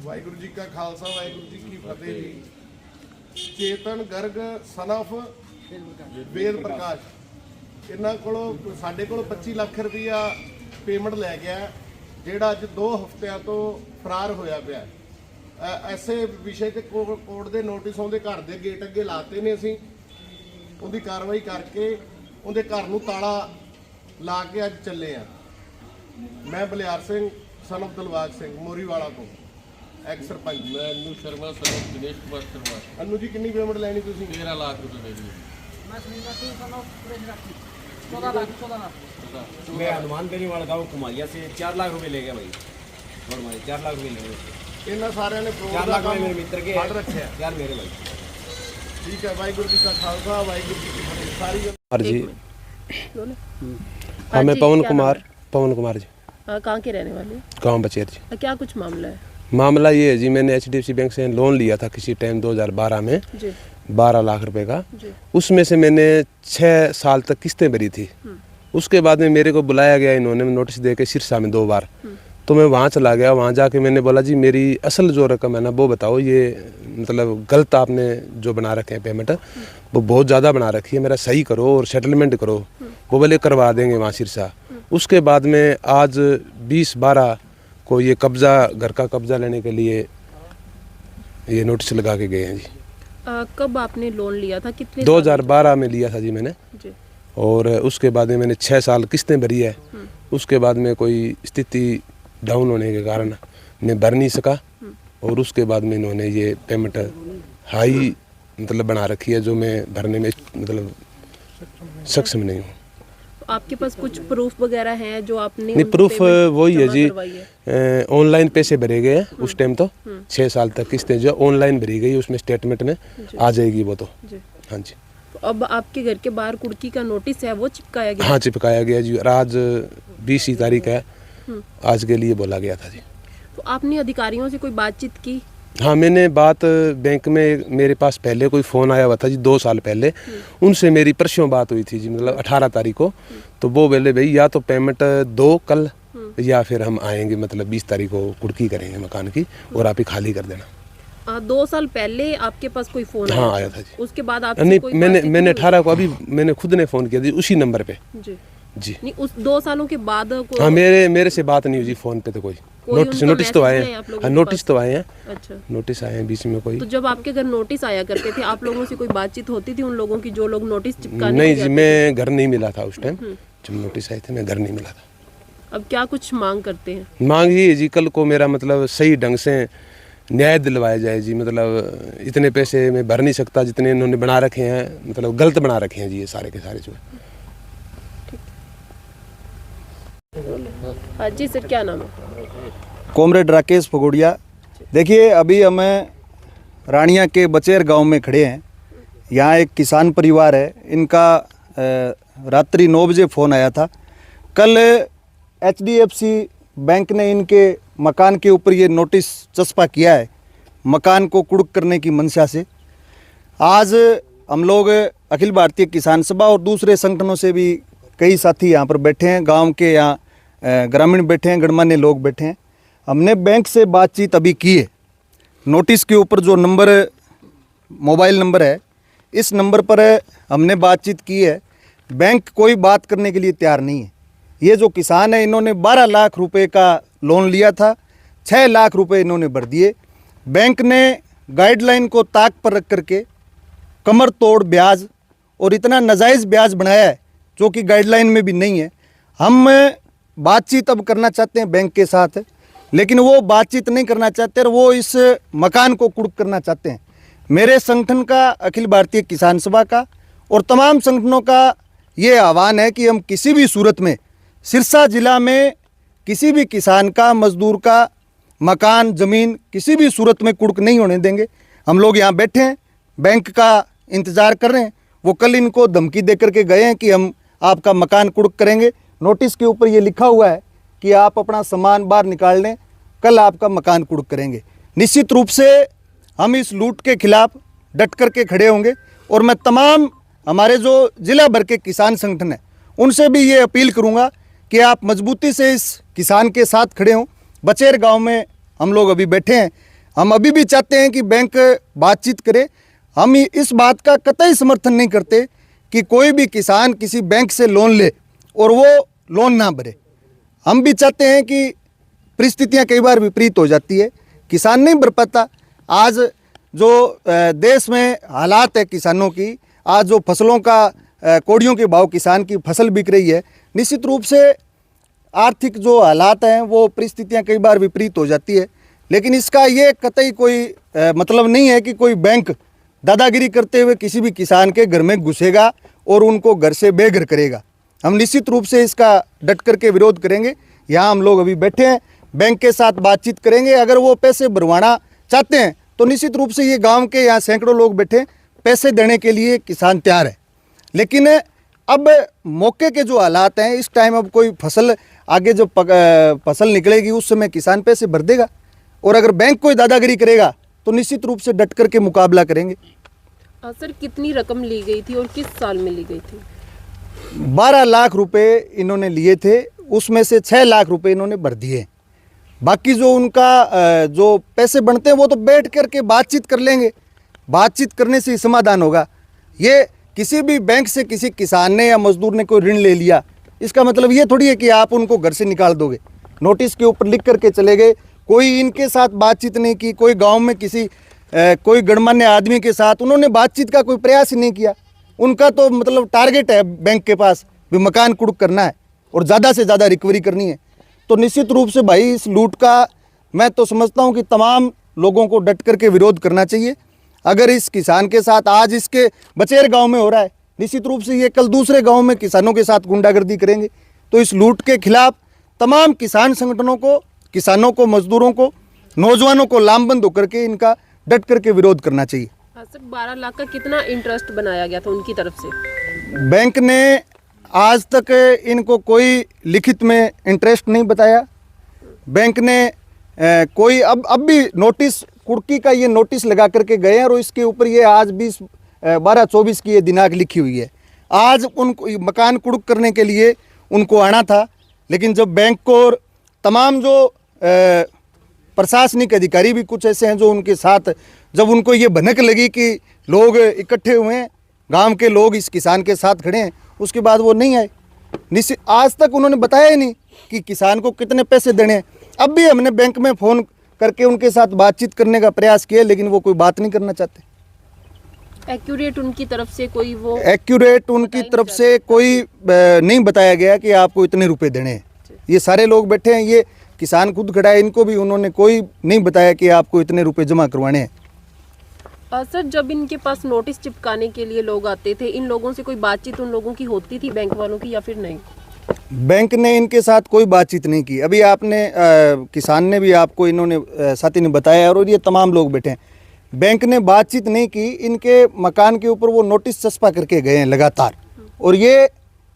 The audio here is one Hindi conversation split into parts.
वाहिगुरू जी का खालसा वाहिगुरू जी की फतेह जी। चेतन गर्ग सन ऑफ वेद प्रकाश इन्हां कोलों साडे कोलों 25 ਲੱਖ रुपया पेमेंट लै गया, ਜਿਹੜਾ ਅੱਜ 2 ਹਫ਼ਤਿਆਂ ਤੋਂ ਫਰਾਰ ਹੋਇਆ ਪਿਆ। ਐਸੇ ਵਿਸ਼ੇ ਤੇ ਕੋਰਟ ਦੇ ਨੋਟਿਸ ਉਹਦੇ ਘਰ ਦੇ ਗੇਟ ਅੱਗੇ ਲਾਤੇ ਨੇ। ਅਸੀਂ ਉਹਦੀ ਕਾਰਵਾਈ ਕਰਕੇ ਉਹਦੇ ਘਰ ਨੂੰ ਤਾਲਾ ਲਾ ਕੇ ਅੱਜ ਚੱਲੇ ਆ। ਮੈਂ ਬਲਿਆਰ ਸਿੰਘ सन ऑफ दिलबाग सिंह मोरीवाला को एक्स सरपंच। मैं अनु शर्मा सन ऑफ दिनेश कुमार शर्मा। अनु जी कितनी पेमेंट लैनी तुसीं? 13 लाख रुपए देनी है। मैं हनुमान गढ़ी वाला गाँव कुमारिया से 4 लाख रुपए ले गया भाई, और भाई 4 लाख रुपए ले गए। इन्हां सारियां ने 4 लाख रुपए मेरे मित्र के फड़ रखे यार मेरे भाई। ठीक है, वाहिगुरू जी का खालसा वाहिगुरू जी की फतेह। सारी जी हाँ, मैं पवन कुमार जी। कहाँ के रहने वाले? गाँव बचेर जी। क्या कुछ मामला है? मामला ये है जी, मैंने HDFC बैंक से लोन लिया था किसी टाइम 2012 में जी। 12 लाख रुपए का। जी। उसमें से मैंने 6 साल तक किस्तें भरी थी। उसके बाद में मेरे को बुलाया गया, इन्होंने नोटिस दे के सिरसा में 2 बार। तो मैं वहाँ चला गया। वहाँ जाके मैंने बोला जी मेरी असल जो रकम है ना वो बताओ, ये मतलब गलत आपने जो बना रखे हैं पेमेंट वो बहुत ज़्यादा बना रखी है, मेरा सही करो और सेटलमेंट करो। वो बोले करवा देंगे वहाँ सिरसा। उसके बाद में आज 20/12 को ये कब्ज़ा, घर का कब्ज़ा लेने के लिए ये नोटिस लगा के गए हैं जी। कब आपने लोन लिया था? कितने? 2012 में लिया था जी मैंने जी। और उसके बाद में मैंने 6 साल किस्तें भरी है। उसके बाद में कोई स्थिति डाउन होने के कारण मैं भर नहीं सका, और उसके बाद में इन्होंने ये पेमेंट हाई मतलब बना रखी है, जो मैं भरने में मतलब सक्षम नहीं हूँ। तो आपके पास कुछ प्रूफ वगैरह हैं जो आपने? नहीं, प्रूफ वही है जी, ऑनलाइन पैसे भरे गए हैं उस टाइम। तो 6 साल तक किस्तें जो ऑनलाइन भरी गई, उसमें स्टेटमेंट में आ जाएगी वो तो। हाँ जी। तो अब आपके घर के बाहर कुर्की का नोटिस है वो चिपकाया गया? हाँ, चिपकाया गया जी। आज 20 ही तारीख है, आज के लिए बोला गया था जी। तो आपने अधिकारियों से कोई बातचीत की? हाँ, मैंने बात बैंक में, मेरे पास पहले कोई फ़ोन आया हुआ था जी 2 साल पहले। उनसे मेरी परसों बात हुई थी जी, मतलब 18 तारीख को। तो वो बोले भाई या तो पेमेंट दो कल, या फिर हम आएंगे मतलब 20 तारीख को कुर्की करेंगे मकान की और आप ही खाली कर देना। 2 साल पहले आपके पास कोई फोन? हाँ, आया था जी। उसके बाद आप नहीं, मैंने 18 को अभी मैंने खुद ने फ़ोन किया जी उसी नंबर पे जी। नहीं, उस 2 सालों के बाद हाँ, मेरे से बात नहीं हुई जी फ़ोन पे। तो कोई नोटिस तो आए हैं। हाँ, नोटिस तो आए हैं। अच्छा, नोटिस आए हैं बीच में कोई। तो जब आपके घर नोटिस आया करते थे, आप लोगों से कोई बातचीत होती थी उन लोगों की जो लोग नोटिस चिपकाने? नहीं जी, मैं घर नहीं मिला था उस टाइम जब नोटिस आए थे, मैं घर नहीं मिला था। अब क्या कुछ मांग करते हैं? मांग ये है जी, कल को मेरा मतलब सही ढंग से न्याय दिलवाया जाए जी। मतलब इतने पैसे मैं भर नहीं सकता जितने इन्होंने बना रखे हैं, मतलब गलत बना रखे हैं जी ये सारे के सारे जो है। हाँ जी सर, क्या नाम है? कॉमरेड राकेश फगोड़िया। देखिए, अभी हमें रानिया के बचेर गांव में खड़े हैं। यहाँ एक किसान परिवार है, इनका रात्रि 9 बजे फ़ोन आया था। कल HDFC बैंक ने इनके मकान के ऊपर ये नोटिस चस्पा किया है, मकान को कुड़क करने की मंशा से। आज हम लोग अखिल भारतीय किसान सभा और दूसरे संगठनों से भी कई साथी यहाँ पर बैठे हैं, गांव के यहाँ ग्रामीण बैठे हैं, गणमान्य लोग बैठे हैं। हमने बैंक से बातचीत अभी की है। नोटिस के ऊपर जो नंबर, मोबाइल नंबर है, इस नंबर पर हमने बातचीत की है। बैंक कोई बात करने के लिए तैयार नहीं है। ये जो किसान है, इन्होंने 12 लाख रुपए का लोन लिया था, 6 लाख रुपए इन्होंने भर दिए। बैंक ने गाइडलाइन को ताक पर रख करके कमर तोड़ ब्याज और इतना नाजायज़ ब्याज बनाया है जो कि गाइडलाइन में भी नहीं है। हम बातचीत अब करना चाहते हैं बैंक के साथ, लेकिन वो बातचीत नहीं करना चाहते और वो इस मकान को कुड़क करना चाहते हैं। मेरे संगठन का, अखिल भारतीय किसान सभा का और तमाम संगठनों का ये आह्वान है कि हम किसी भी सूरत में सिरसा जिला में किसी भी किसान का, मजदूर का मकान, ज़मीन किसी भी सूरत में कुड़क नहीं होने देंगे। हम लोग यहाँ बैठे हैं, बैंक का इंतज़ार कर रहे हैं वो कल इनको धमकी दे करके गए हैं कि हम आपका मकान कुड़क करेंगे। नोटिस के ऊपर ये लिखा हुआ है कि आप अपना सामान बाहर निकाल लें, कल आपका मकान कुड़क करेंगे। निश्चित रूप से हम इस लूट के खिलाफ डट करके खड़े होंगे और मैं तमाम हमारे जो जिला भर के किसान संगठन हैं उनसे भी ये अपील करूंगा कि आप मजबूती से इस किसान के साथ खड़े हों। बचेर गांव में हम लोग अभी बैठे हैं, हम अभी भी चाहते हैं कि बैंक बातचीत करे। हम इस बात का कतई समर्थन नहीं करते कि कोई भी किसान किसी बैंक से लोन ले और वो लोन ना भरे। हम भी चाहते हैं कि परिस्थितियां कई बार विपरीत हो जाती है, किसान नहीं भर पाता। आज जो देश में हालात है किसानों की, आज जो फसलों का कोड़ियों के भाव किसान की फसल बिक रही है, निश्चित रूप से आर्थिक जो हालात हैं वो परिस्थितियां कई बार विपरीत हो जाती है। लेकिन इसका ये कतई कोई मतलब नहीं है कि कोई बैंक दादागिरी करते हुए किसी भी किसान के घर में घुसेगा और उनको घर से बेघर करेगा। हम निश्चित रूप से इसका डट करके विरोध करेंगे। यहाँ हम लोग अभी बैठे हैं, बैंक के साथ बातचीत करेंगे। अगर वो पैसे भरवाना चाहते हैं तो निश्चित रूप से ये गांव के यहाँ सैकड़ों लोग बैठे, पैसे देने के लिए किसान तैयार है। लेकिन अब मौके के जो हालात हैं, इस टाइम अब कोई फसल आगे जब फसल निकलेगी उस समय किसान पैसे भर देगा, और अगर बैंक कोई दादागिरी करेगा तो निश्चित रूप से डट करके मुकाबला करेंगे। सर, कितनी रकम ली गई थी और किस साल में ली गई थी? 12 लाख रुपए इन्होंने लिए थे, उसमें से 6 लाख रुपए इन्होंने भर दिए। बाकी जो उनका जो पैसे बनते हैं वो तो बैठ करके बातचीत कर लेंगे, बातचीत करने से ही समाधान होगा। ये किसी भी बैंक से किसी किसान ने या मजदूर ने कोई ऋण ले लिया, इसका मतलब ये थोड़ी है कि आप उनको घर से निकाल दोगे। नोटिस के ऊपर लिख करके चले गए, कोई इनके साथ बातचीत नहीं की, कोई गांव में किसी कोई गणमान्य आदमी के साथ उन्होंने बातचीत का कोई प्रयास ही नहीं किया। उनका तो मतलब टारगेट है बैंक के पास भी मकान कुड़क करना है और ज़्यादा से ज़्यादा रिकवरी करनी है। तो निश्चित रूप से भाई इस लूट का मैं तो समझता हूँ कि तमाम लोगों को डट करके विरोध करना चाहिए। अगर इस किसान के साथ आज इसके बचेर गांव में हो रहा है, निश्चित रूप से ये कल दूसरे गांव में किसानों के साथ गुंडागर्दी करेंगे। तो इस लूट के खिलाफ तमाम किसान संगठनों को, किसानों को, मजदूरों को, नौजवानों को लामबंद होकर के इनका डट करके विरोध करना चाहिए। सर, 12 लाख का कितना इंटरेस्ट बनाया गया था उनकी तरफ से? बैंक ने आज तक इनको कोई लिखित में इंटरेस्ट नहीं बताया। बैंक ने कोई अब भी नोटिस कुड़की का ये नोटिस लगा करके गए हैं और इसके ऊपर ये आज 12/24 की ये दिनांक लिखी हुई है। आज उनको मकान कुड़क करने के लिए उनको आना था, लेकिन जब बैंक को और तमाम जो प्रशासनिक अधिकारी भी कुछ ऐसे हैं जो उनके साथ, जब उनको ये भनक लगी कि लोग इकट्ठे हुए हैं, गांव के लोग इस किसान के साथ खड़े हैं, उसके बाद वो नहीं आए। निश्चित आज तक उन्होंने बताया ही नहीं कि किसान को कितने पैसे देने हैं। अब भी हमने बैंक में फ़ोन करके उनके साथ बातचीत करने का प्रयास किया, लेकिन वो कोई बात नहीं करना चाहते। एक्यूरेट उनकी तरफ से कोई वो एक्यूरेट उनकी तरफ से कोई नहीं बताया गया कि आपको इतने रुपए देने हैं। ये सारे लोग बैठे हैं, ये किसान खुद खड़ा है, इनको भी उन्होंने कोई नहीं बताया कि आपको इतने रुपए जमा करवाने हैं। सर, जब इनके पास नोटिस चिपकाने के लिए लोग आते थे, इन लोगों से कोई बातचीत उन लोगों की होती थी, बैंक वालों की, या फिर नहीं? बैंक ने इनके साथ कोई बातचीत नहीं की। अभी आपने किसान ने भी आपको इन्होंने साथी ने बताया और ये तमाम लोग बैठे हैं, बैंक ने बातचीत नहीं की। इनके मकान के ऊपर वो नोटिस चस्पा करके गए हैं लगातार, और ये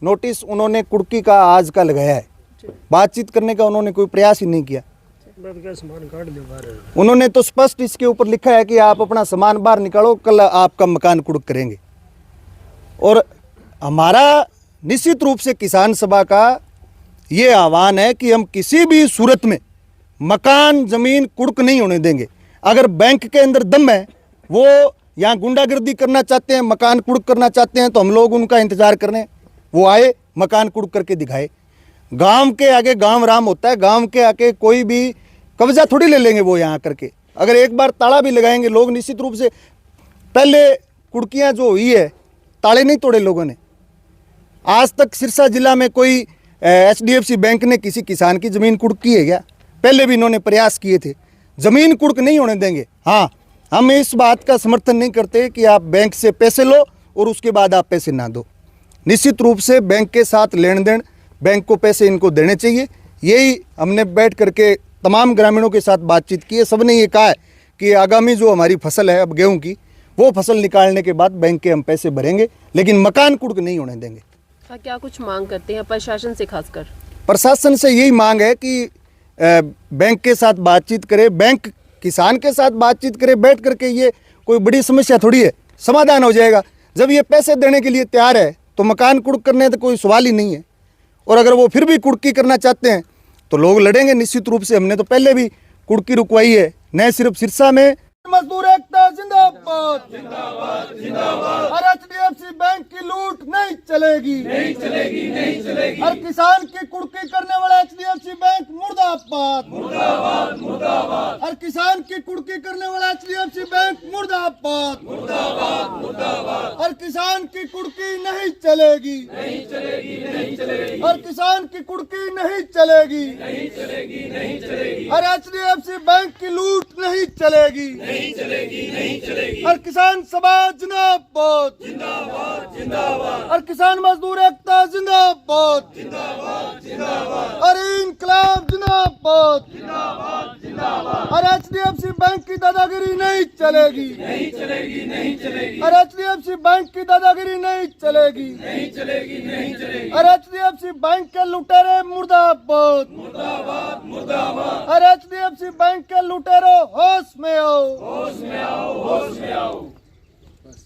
नोटिस उन्होंने कुड़की का आज का लगाया है। बातचीत करने का उन्होंने कोई प्रयास ही नहीं किया। उन्होंने तो स्पष्ट इसके ऊपर लिखा है कि आप अपना सामान बाहर निकालो, कल आपका मकान कुड़क करेंगे। और हमारा निश्चित रूप से किसान सभा का ये आह्वान है कि हम किसी भी सूरत में मकान जमीन कुड़क नहीं होने देंगे। अगर बैंक के अंदर दम है, वो यहाँ गुंडागर्दी करना चाहते हैं, मकान कुड़क करना चाहते हैं, तो हम लोग उनका इंतजार कर रहे हैं। वो आए, मकान कुड़क करके दिखाए। गांव के आगे गांव राम होता है, गांव के आगे कोई भी कब्जा थोड़ी ले लेंगे वो यहाँ करके। अगर एक बार ताला भी लगाएंगे लोग, निश्चित रूप से पहले कुड़कियाँ जो हुई है ताले नहीं तोड़े लोगों ने। आज तक सिरसा जिला में कोई HDFC बैंक ने किसी किसान की ज़मीन कुड़क की है क्या? पहले भी इन्होंने प्रयास किए थे। ज़मीन कुड़क नहीं होने देंगे। हाँ, हम इस बात का समर्थन नहीं करते कि आप बैंक से पैसे लो और उसके बाद आप पैसे ना दो। निश्चित रूप से बैंक के साथ लेन देन, बैंक को पैसे इनको देने चाहिए। यही हमने बैठ करके तमाम ग्रामीणों के साथ बातचीत की है। सब ने ये कहा है कि आगामी जो हमारी फसल है अब गेहूं की, वो फसल निकालने के बाद बैंक के हम पैसे भरेंगे, लेकिन मकान कुर्क नहीं होने देंगे। क्या कुछ मांग करते हैं प्रशासन से खासकर? प्रशासन से यही मांग है कि बैंक के साथ बातचीत करे, बैंक किसान के साथ बातचीत करे, बैठ करके ये कोई बड़ी समस्या थोड़ी है, समाधान हो जाएगा। जब ये पैसे देने के लिए तैयार है तो मकान कुर्क करने तो कोई सवाल ही नहीं है। और अगर वो फिर भी कुर्की करना चाहते हैं तो लोग लड़ेंगे निश्चित रूप से। हमने तो पहले भी कुर्की रुकवाई है, न सिर्फ सिरसा में। मजदूर एकता जिंदाबाद जिंदाबाद जिंदाबाद। और HDFC बैंक की लूट नहीं चलेगी, नहीं चलेगी, नहीं चलेगी। और किसान की कुर्की करने वाला HDFC बैंक मुर्दाबाद मुर्दाबाद मुर्दाबाद। और किसान की कुर्की करने वाला HDFC बैंक मुर्दाबाद मुर्दाबाद मुर्दाबाद। और किसान की कुर्की नहीं चलेगी, नहीं चलेगी, नहीं चलेगी। और किसान की कुर्की नहीं चलेगी, नहीं चलेगी, नहीं चलेगी। और HDFC बैंक की लूट नहीं चलेगी, नहीं चलेगी, नहीं चलेगी। और किसान सभा जिंदाबाद जिंदाबाद जिंदाबाद। और किसान मजदूर एकता जिंदाबाद जिंदाबाद जिंदाबाद। और इनकलाब जिंदाबाद जिंदाबाद जिंदाबाद। और HDFC बैंक की दादागिरी नहीं चलेगी, नहीं चलेगी, नहीं चलेगी। और HDFC बैंक की दादागिरी नहीं चलेगी, नहीं चलेगी, नहीं चलेगी। और HDFC बैंक के लुटेरे मुर्दाबाद मुर्दाबाद मुर्दाबाद। और HDFC बैंक के लुटेरो होश में आओ, होश में आओ, होश में आओ।